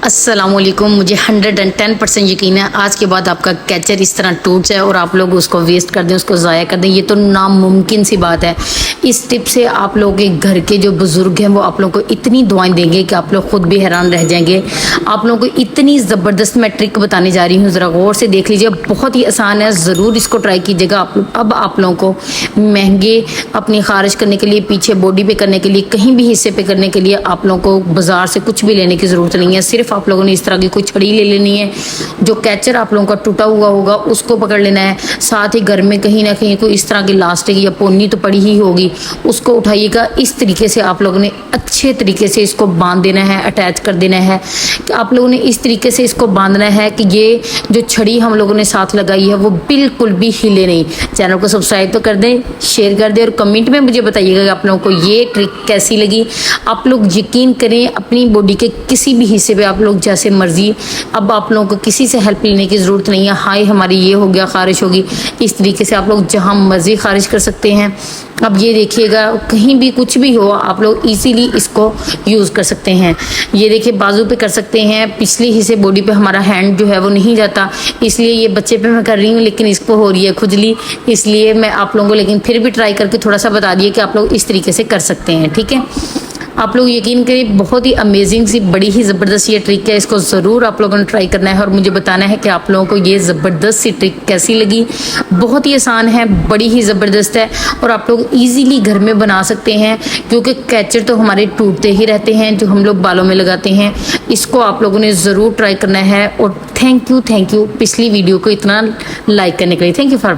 अस्सलामुअलैकुम। मुझे 110% यकीन है आज के बाद आपका कैचर इस तरह टूट जाए और आप लोग उसको वेस्ट कर दें, उसको ज़ाया कर दें, ये तो नामुमकिन सी बात है। इस टिप से आप लोग के घर के जो बुज़ुर्ग हैं वो आप लोगों को इतनी दुआएं देंगे कि आप लोग खुद भी हैरान रह जाएंगे। आप लोगों को इतनी ज़बरदस्त मैं ट्रिक बताने जा रही हूँ, ज़रा गौर से देख लीजिए। बहुत ही आसान है, ज़रूर इसको ट्राई कीजिएगा। अब आप लोगों को महंगे अपनी खारिज करने के लिए, पीछे बॉडी पे करने के लिए, कहीं भी हिस्से पे करने के लिए आप लोगों को बाज़ार से कुछ भी लेने की ज़रूरत नहीं है। सिर्फ आप लोगों ने इस तरह की कोई छड़ी ले लेनी है। जो कैचर आप लोगों का टूटा हुआ होगा उसको पकड़ लेना है। साथ ही घर में कहीं ना कहीं कोई इस तरह की लास्टिक या पोनी तो पड़ी ही होगी, उसको उठाइएगा। इस तरीके से आप लोगों ने अच्छे तरीके से इसको बांध देना है, अटैच कर देना है। कि आप लोगों ने इस तरीके से इसको बांधना है कि ये जो छड़ी हम लोगों ने साथ लगाई है वो बिल्कुल भी हिले नहीं। चैनल को सब्सक्राइब तो कर दें, शेयर कर दें और कमेंट में मुझे बताइएगा कि आप लोगों को ये ट्रिक कैसी लगी। आप लोग यकीन करें, अपनी बॉडी के किसी भी हिस्से पे आप लोग जैसे मर्जी, अब आप लोगों को किसी से हेल्प लेने की ज़रूरत नहीं है। हाय हमारी ये हो गया, खारिश होगी, इस तरीके से आप लोग जहाँ मर्जी खारिज कर सकते हैं। अब ये देखिएगा, कहीं भी कुछ भी हो आप लोग इजीली इसको यूज़ कर सकते हैं। ये देखिए, बाजू पे कर सकते हैं, पिछले हिस्से बॉडी पे हमारा हैंड जो है वो नहीं जाता, इसलिए ये बच्चे पे मैं कर रही हूँ, लेकिन इसको हो रही है खुजली, इसलिए मैं आप लोगों को लेकिन फिर भी ट्राई करके थोड़ा सा बता दिए कि आप लोग इस तरीके से कर सकते हैं। ठीक है, आप लोग यकीन करिए, बहुत ही अमेजिंग सी, बड़ी ही ज़बरदस्त ये ट्रिक है। इसको ज़रूर आप लोगों ने ट्राई करना है और मुझे बताना है कि आप लोगों को ये ज़बरदस्त सी ट्रिक कैसी लगी। बहुत ही आसान है, बड़ी ही ज़बरदस्त है और आप लोग इजीली घर में बना सकते हैं, क्योंकि कैचर तो हमारे टूटते ही रहते हैं जो हम लोग बालों में लगाते हैं। इसको आप लोगों ने ज़रूर ट्राई करना है। और थैंक यू पिछली वीडियो को इतना लाइक करने के लिए। Thank you for